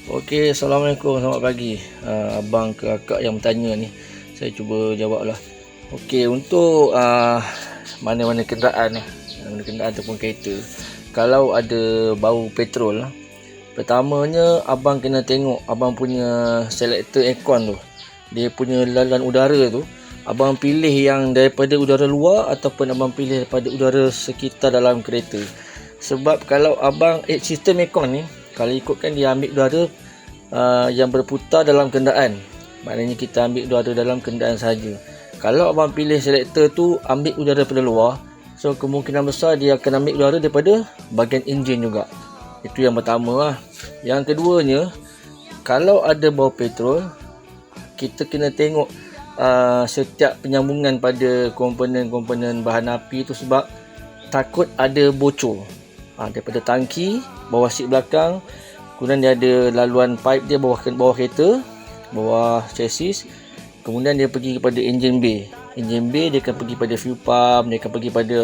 Okey, Assalamualaikum, selamat pagi. Abang ke akak yang bertanya ni, saya cuba jawab lah. Okey, untuk mana-mana kenderaan ataupun kereta, kalau ada bau petrol, pertamanya abang kena tengok abang punya selector aircon tu, dia punya laluan udara tu, abang pilih yang daripada udara luar ataupun abang pilih daripada udara sekitar dalam kereta. Sebab kalau abang sistem aircon ni, kalau ikutkan dia ambil udara yang berputar dalam kenderaan, maknanya kita ambil udara dalam kenderaan saja. Kalau abang pilih selektor tu ambil udara daripada luar, so kemungkinan besar dia akan ambil udara daripada bahagian enjin juga. Itu yang pertama lah. Yang keduanya, kalau ada bau petrol, kita kena tengok setiap penyambungan pada komponen-komponen bahan api tu, sebab takut ada bocor daripada tangki bawah seat belakang, kemudian dia ada laluan pipe dia bawah kereta, bawah chassis, kemudian dia pergi kepada engine bay. Engine bay dia akan pergi pada fuel pump, dia akan pergi pada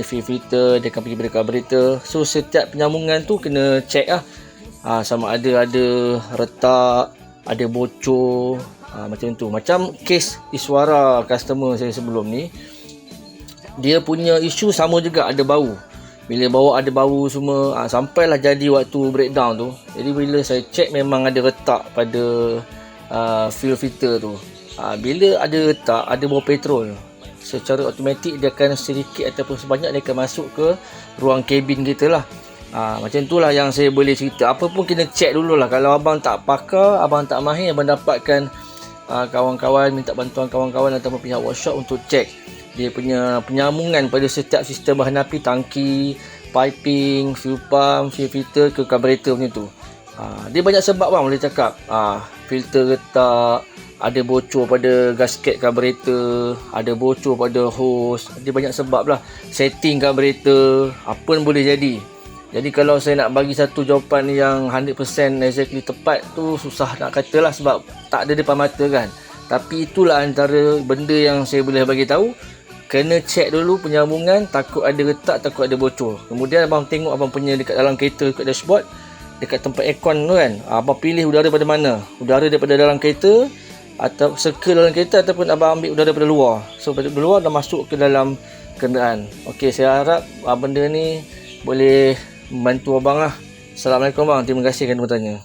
fuel filter, dia akan pergi pada carburetor. So setiap penyambungan tu kena check sama ada retak, ada bocor, macam tu. Macam kes Iswara customer saya sebelum ni, dia punya isu sama juga, ada bau. Bila bawa ada bau semua, sampailah jadi waktu breakdown tu. Jadi bila saya check, memang ada retak pada fuel filter tu. Bila ada retak, ada bau petrol, secara automatik dia akan sedikit ataupun sebanyak dia akan masuk ke ruang kabin kita lah. Macam tu lah yang saya boleh cerita. Apa pun kena check dulu lah. Kalau abang tak pakar, abang tak mahir, abang dapatkan kawan-kawan, minta bantuan kawan-kawan ataupun pihak workshop untuk check dia punya penyambungan pada setiap sistem bahan api, tangki, piping, fuel pump, fuel filter ke carburetor macam tu. Dia banyak sebab bang, boleh cakap. Filter retak, ada bocor pada gasket carburetor, ada bocor pada hose. Dia banyak sebab lah. Setting carburetor, apa pun boleh jadi. Jadi kalau saya nak bagi satu jawapan yang 100% exactly tepat tu, susah nak kata lah, sebab tak ada depan mata kan. Tapi itulah antara benda yang saya boleh bagi tahu. Kena check dulu penyambungan, takut ada retak, takut ada bocor. Kemudian abang tengok abang punya dekat dalam kereta, dekat dashboard, dekat tempat aircon tu kan, abang pilih udara daripada mana. Udara daripada dalam kereta, atau circle dalam kereta, ataupun abang ambil udara daripada luar. So daripada luar dah masuk ke dalam kenderaan. Okey, saya harap benda ni boleh membantu abang lah. Assalamualaikum bang, terima kasih kerana bertanya.